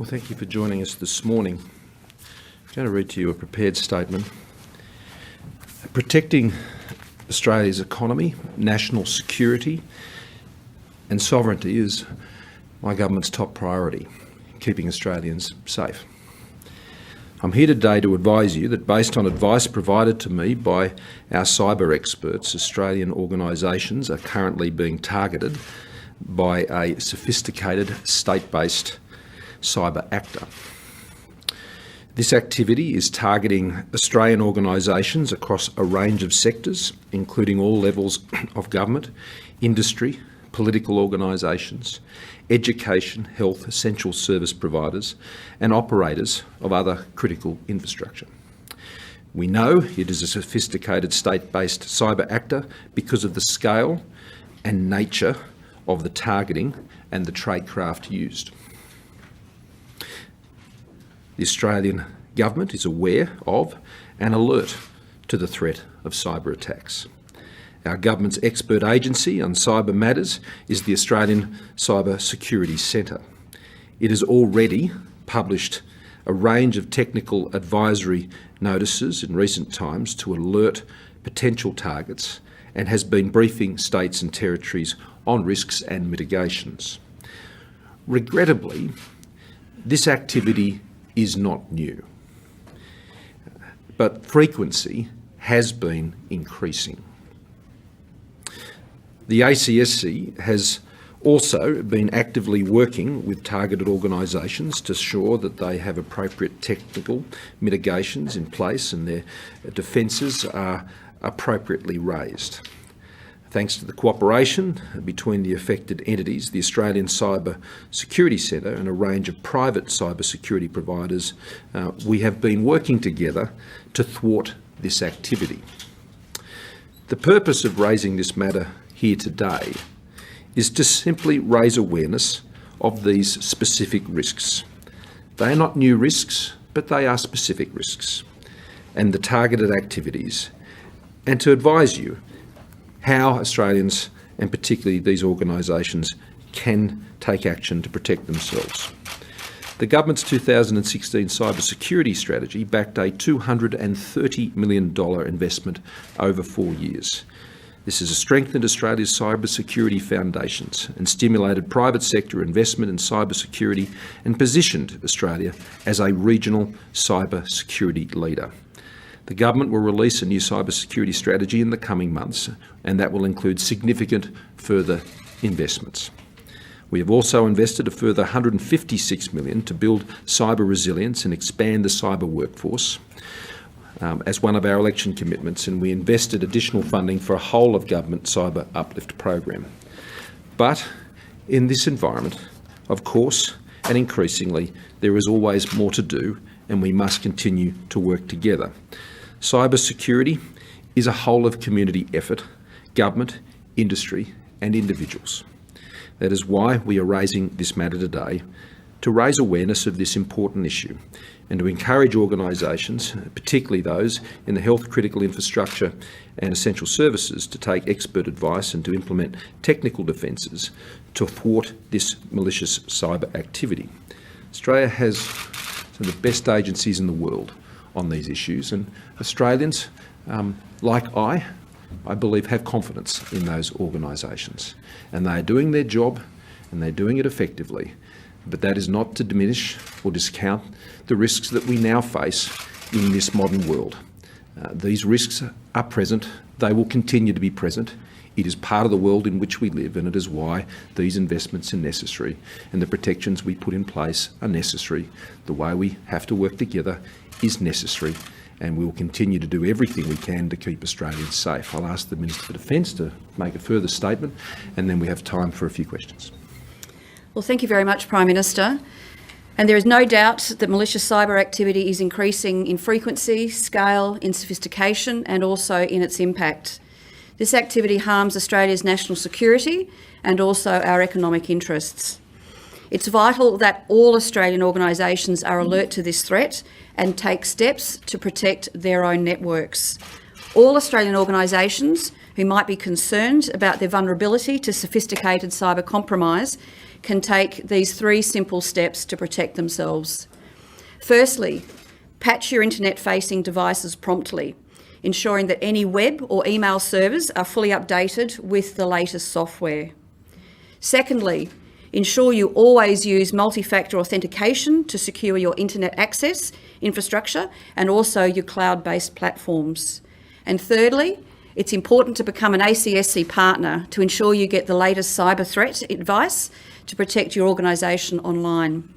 Well, thank you for joining us this morning. I'm going to read to you a prepared statement. Protecting Australia's economy, national security and sovereignty is my government's top priority, keeping Australians safe. I'm here today to advise you that based on advice provided to me by our cyber experts, Australian organisations are currently being targeted by a sophisticated state-based cyber actor. This activity is targeting Australian organisations across a range of sectors, including all levels of government, industry, political organisations, education, health, essential service providers and operators of other critical infrastructure. We know it is a sophisticated state-based cyber actor because of the scale and nature of the targeting and the tradecraft used. The Australian Government is aware of and alert to the threat of cyber attacks. Our government's expert agency on cyber matters is the Australian Cyber Security Centre. It has already published a range of technical advisory notices in recent times to alert potential targets and has been briefing states and territories on risks and mitigations. Regrettably, this activity is not new, but frequency has been increasing. The ACSC has also been actively working with targeted organisations to ensure that they have appropriate technical mitigations in place and their defences are appropriately raised. Thanks to the cooperation between the affected entities, the Australian Cyber Security Centre and a range of private cyber security providers, we have been working together to thwart this activity. The purpose of raising this matter here today is to simply raise awareness of these specific risks. They are not new risks, but they are specific risks and the targeted activities, and to advise you how Australians, and particularly these organisations, can take action to protect themselves. The government's 2016 cyber security strategy backed a $230 million investment over 4 years. This has strengthened Australia's cyber security foundations and stimulated private sector investment in cyber security and positioned Australia as a regional cyber security leader. The government will release a new cyber security strategy in the coming months, and that will include significant further investments. We have also invested a further $156 million to build cyber resilience and expand the cyber workforce as one of our election commitments, and we invested additional funding for a whole of government cyber uplift program. But in this environment, of course, and increasingly, there is always more to do, and we must continue to work together. Cyber security is a whole of community effort, government, industry and individuals. That is why we are raising this matter today, to raise awareness of this important issue and to encourage organisations, particularly those in the health, critical infrastructure and essential services, to take expert advice and to implement technical defences to thwart this malicious cyber activity. Australia has some of the best agencies in the world on these issues, and Australians, like I believe, have confidence in those organisations, and they are doing their job and they're doing it effectively. But that is not to diminish or discount the risks that we now face in this modern world. These risks are present, they will continue to be present. It is part of the world in which we live, and it is why these investments are necessary and the protections we put in place are necessary. The way we have to work together is necessary, and we will continue to do everything we can to keep Australians safe. I'll ask the Minister for Defence to make a further statement, and then we have time for a few questions. Well, thank you very much, Prime Minister. And there is no doubt that malicious cyber activity is increasing in frequency, scale, in sophistication, and also in its impact. This activity harms Australia's national security and also our economic interests. It's vital that all Australian organisations are alert to this threat and take steps to protect their own networks. All Australian organisations who might be concerned about their vulnerability to sophisticated cyber compromise can take these 3 simple steps to protect themselves. Firstly, patch your internet-facing devices promptly, ensuring that any web or email servers are fully updated with the latest software. Secondly, ensure you always use multi-factor authentication to secure your internet access infrastructure and also your cloud-based platforms. And thirdly, it's important to become an ACSC partner to ensure you get the latest cyber threat advice to protect your organisation online.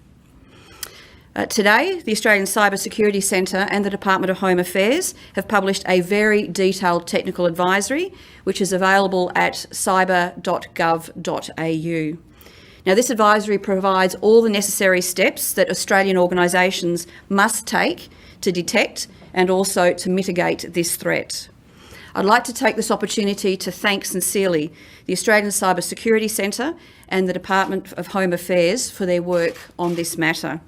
Today, the Australian Cyber Security Centre and the Department of Home Affairs have published a very detailed technical advisory, which is available at cyber.gov.au. Now, this advisory provides all the necessary steps that Australian organisations must take to detect and also to mitigate this threat. I'd like to take this opportunity to thank sincerely the Australian Cyber Security Centre and the Department of Home Affairs for their work on this matter.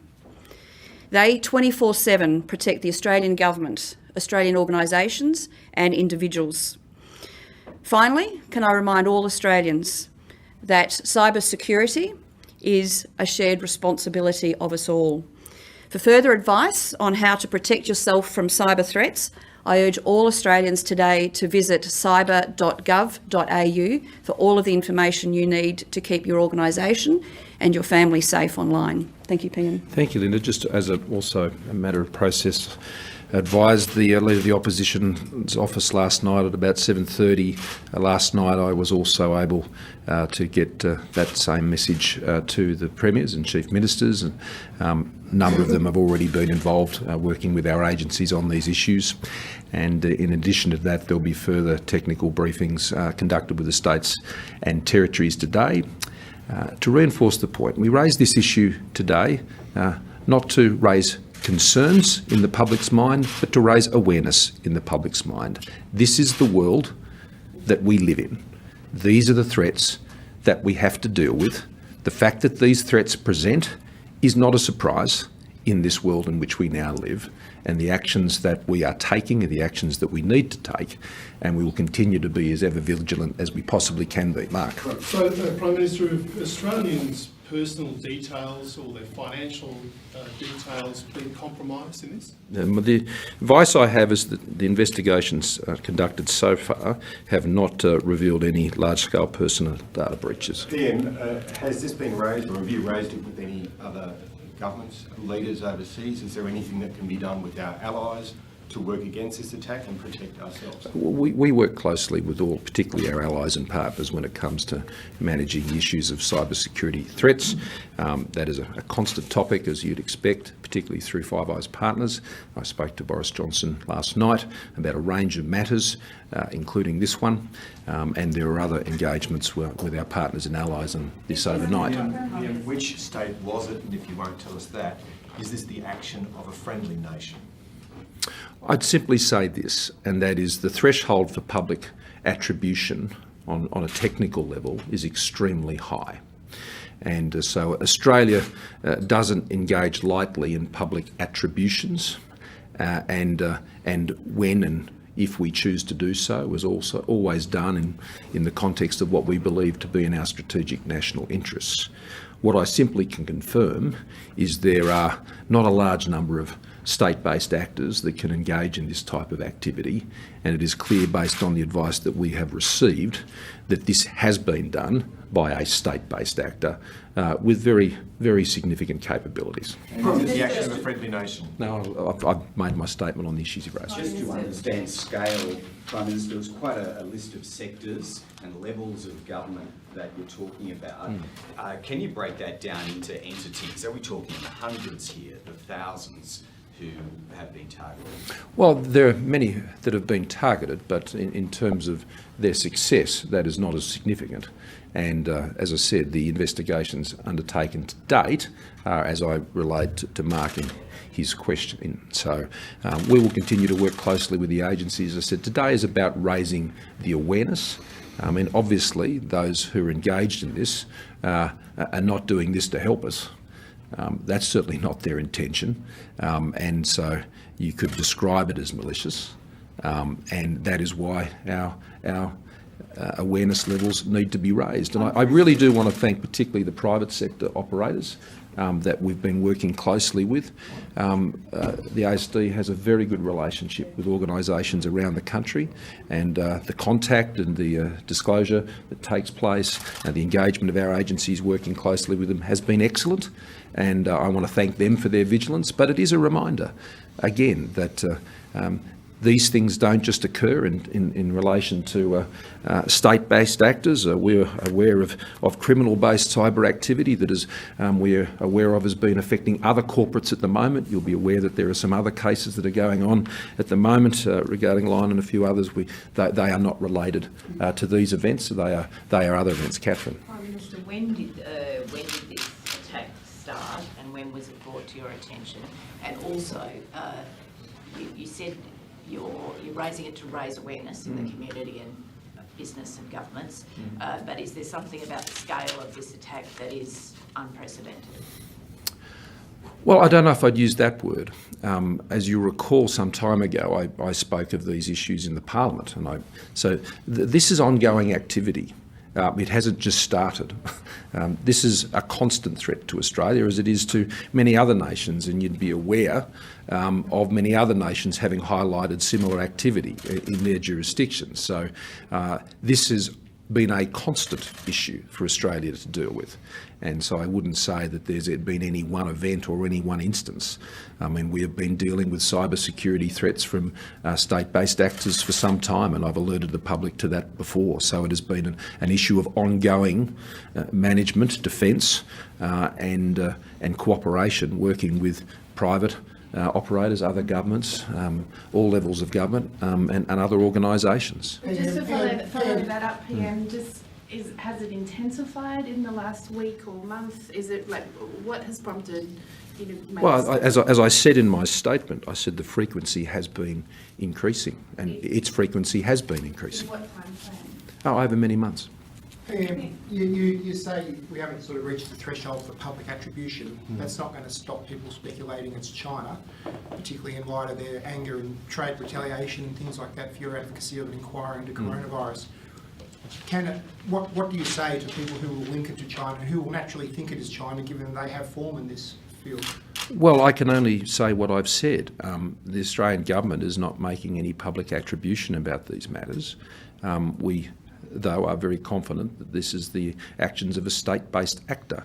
They 24/7 protect the Australian government, Australian organisations and individuals. Finally, can I remind all Australians that cyber security is a shared responsibility of us all. For further advice on how to protect yourself from cyber threats, I urge all Australians today to visit cyber.gov.au for all of the information you need to keep your organisation and your family safe online. Thank you, Pian. Thank you, Linda. Just as also a matter of process, advised the Leader of the Opposition's office last night at about 7:30. Last night I was also able to get that same message to the Premiers and Chief Ministers, and a number of them have already been involved working with our agencies on these issues. And in addition to that, there'll be further technical briefings conducted with the states and territories today. To reinforce the point, we raised this issue today not to raise concerns in the public's mind, but to raise awareness in the public's mind. This is the world that we live in. These are the threats that we have to deal with. The fact that these threats present is not a surprise in this world in which we now live, and the actions that we are taking are the actions that we need to take, and we will continue to be as ever vigilant as we possibly can be. Mark. Right. So, Prime Minister, if Australians' personal details or their financial details been compromised in this? The advice I have is that the investigations conducted so far have not revealed any large-scale personal data breaches. Ian, has this been raised, or have you raised it with any other governments, leaders overseas? Is there anything that can be done with our allies to work against this attack and protect ourselves? We work closely with all, particularly our allies and partners, when it comes to managing the issues of cybersecurity threats. That is a constant topic, as you'd expect, particularly through Five Eyes Partners. I spoke to Boris Johnson last night about a range of matters, including this one, and there are other engagements with our partners and allies on this overnight. Ian, which state was it, and if you won't tell us that, is this the action of a friendly nation? I'd simply say this, and that is the threshold for public attribution on a technical level is extremely high. And so Australia doesn't engage lightly in public attributions, and when and if we choose to do so, was also always done in the context of what we believe to be in our strategic national interests. What I simply can confirm is there are not a large number of state-based actors that can engage in this type of activity, and it is clear, based on the advice that we have received, that this has been done by a state-based actor with very, very significant capabilities. And is the action of a friendly nation? No, I've made my statement on the issues you've raised. Just to understand scale, Prime Minister, there's quite a list of sectors and levels of government that you're talking about. Can you break that down into entities? Are we talking in the hundreds here, the thousands who have been targeted? Well, there are many that have been targeted, but in terms of their success, that is not as significant. And as I said, the investigations undertaken to date are, as I relayed to Mark in his question. So we will continue to work closely with the agencies. As I said, today is about raising the awareness. I mean, obviously, those who are engaged in this are not doing this to help us. That's certainly not their intention, and so you could describe it as malicious, and that is why our awareness levels need to be raised. And I really do want to thank particularly the private sector operators that we've been working closely with. The ASD has a very good relationship with organisations around the country, and the contact and the disclosure that takes place and the engagement of our agencies working closely with them has been excellent, and I want to thank them for their vigilance. But it is a reminder, again, that these things don't just occur in relation to state-based actors. We're aware of criminal-based cyber activity that is we're aware of has been affecting other corporates at the moment. You'll be aware that there are some other cases that are going on at the moment regarding Lion and a few others. They are not related to these events. They are other events. Catherine. Prime Minister, when did this attack start, and when was it brought to your attention? And also, you said you're raising it to raise awareness in the community and business and governments, but is there something about the scale of this attack that is unprecedented? Well, I don't know if I'd use that word. As you recall, some time ago, I spoke of these issues in the Parliament, and this is ongoing activity. It hasn't just started. This is a constant threat to Australia, as it is to many other nations, and you'd be aware of many other nations having highlighted similar activity in their jurisdictions. So this has been a constant issue for Australia to deal with. And so I wouldn't say that there's been any one event or any one instance. I mean, we have been dealing with cyber security threats from state-based actors for some time, and I've alerted the public to that before. So it has been an issue of ongoing management, defence and cooperation, working with private operators, other governments, all levels of government and other organisations. Just to follow that up, PM, has it intensified in the last week or month? Is it like, what has prompted you to make Well, as I said in my statement, I said the frequency has been increasing, and its frequency has been increasing. what time frame? Over many months. You say we haven't sort of reached the threshold for public attribution. That's not going to stop people speculating it's China, particularly in light of their anger and trade retaliation and things like that for your advocacy of an inquiry into coronavirus. What do you say to people who will link it to China, who will naturally think it is China, given they have form in this field? Well, I can only say what I've said. The Australian government is not making any public attribution about these matters. We, though, are very confident that this is the actions of a state-based actor.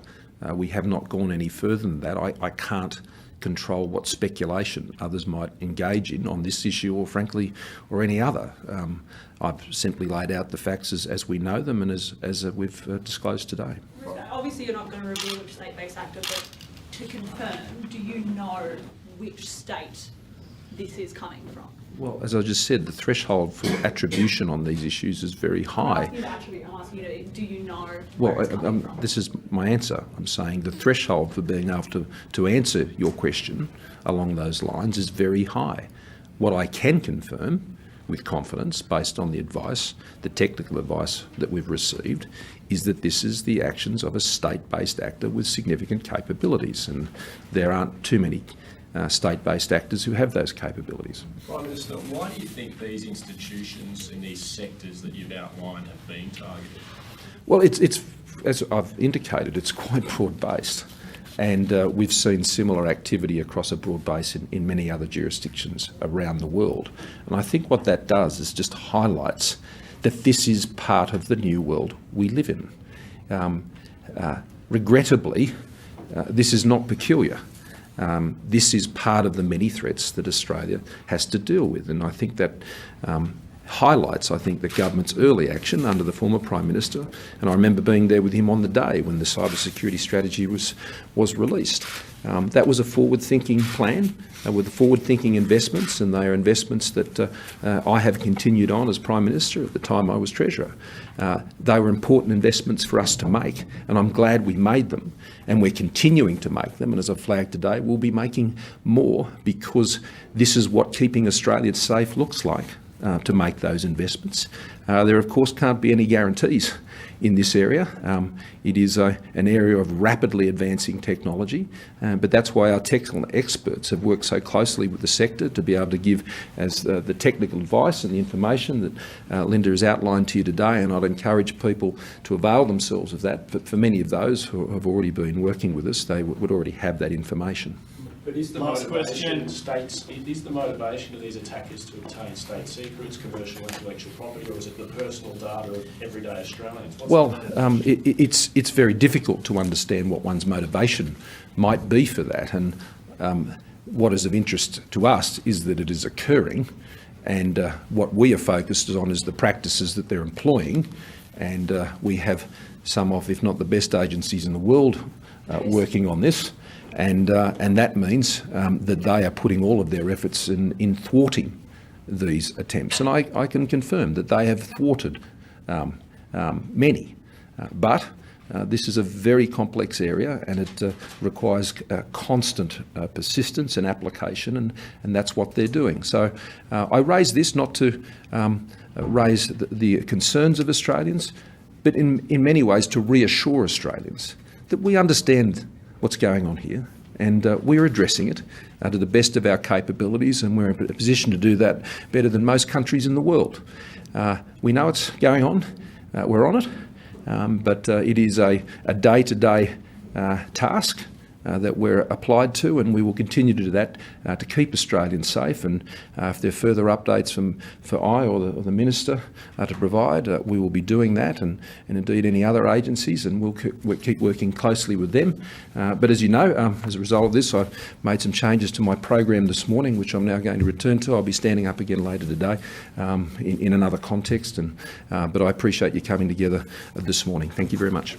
We have not gone any further than that. I can't control what speculation others might engage in on this issue or, frankly, or any other. I've simply laid out the facts as we know them and as we've disclosed today. Obviously, you're not going to reveal which state-based actor, but to confirm, do you know which state this is coming from? Well, as I just said, the threshold for attribution on these issues is very high. I'm asking you, do you know Well, where it's coming from? this is my answer. I'm saying the threshold for being able to answer your question along those lines is very high. What I can confirm with confidence, based on the advice, the technical advice that we've received, is that this is the actions of a state-based actor with significant capabilities, and there aren't too many state-based actors who have those capabilities. Prime Minister, why do you think these institutions in these sectors that you've outlined have been targeted? Well, it's as I've indicated, it's quite broad-based, and we've seen similar activity across a broad base in many other jurisdictions around the world. And I think what that does is just highlights that this is part of the new world we live in. Regrettably, this is not peculiar. This is part of the many threats that Australia has to deal with, and I think that highlights, the government's early action under the former Prime Minister, and I remember being there with him on the day when the cyber security strategy was released. That was a forward-thinking plan with forward-thinking investments, and they are investments that I have continued on as Prime Minister at the time I was Treasurer. They were important investments for us to make, and I'm glad we made them, and we're continuing to make them, and as I flagged today, we'll be making more, because this is what keeping Australia safe looks like to make those investments. There, of course, can't be any guarantees in this area. It is an area of rapidly advancing technology, but that's why our technical experts have worked so closely with the sector to be able to give as the technical advice and the information that Linda has outlined to you today, and I'd encourage people to avail themselves of that. But for many of those who have already been working with us, they would already have that information. But is the Last motivation question. is the motivation of these attackers to obtain state secrets, commercial intellectual property, or is it the personal data of everyday Australians? What's Well, the motivation? it's very difficult to understand what one's motivation might be for that, and what is of interest to us is that it is occurring, and what we are focused on is the practices that they're employing, and we have some of, if not the best agencies in the world working on this. And that means that they are putting all of their efforts in thwarting these attempts. And I can confirm that they have thwarted many. But this is a very complex area, and it requires constant persistence and application, and that's what they're doing. So I raise this not to raise the concerns of Australians, but in many ways to reassure Australians that we understand what's going on here, and we're addressing it to the best of our capabilities, and we're in a position to do that better than most countries in the world. We know it's going on, we're on it, but it is a day-to-day task that we're applied to, and we will continue to do that to keep Australians safe. And if there are further updates for I or the Minister to provide, we will be doing that, and indeed any other agencies, and we'll keep working closely with them. But as you know, as a result of this, I've made some changes to my program this morning, which I'm now going to return to. I'll be standing up again later today in another context, but I appreciate you coming together this morning. Thank you very much.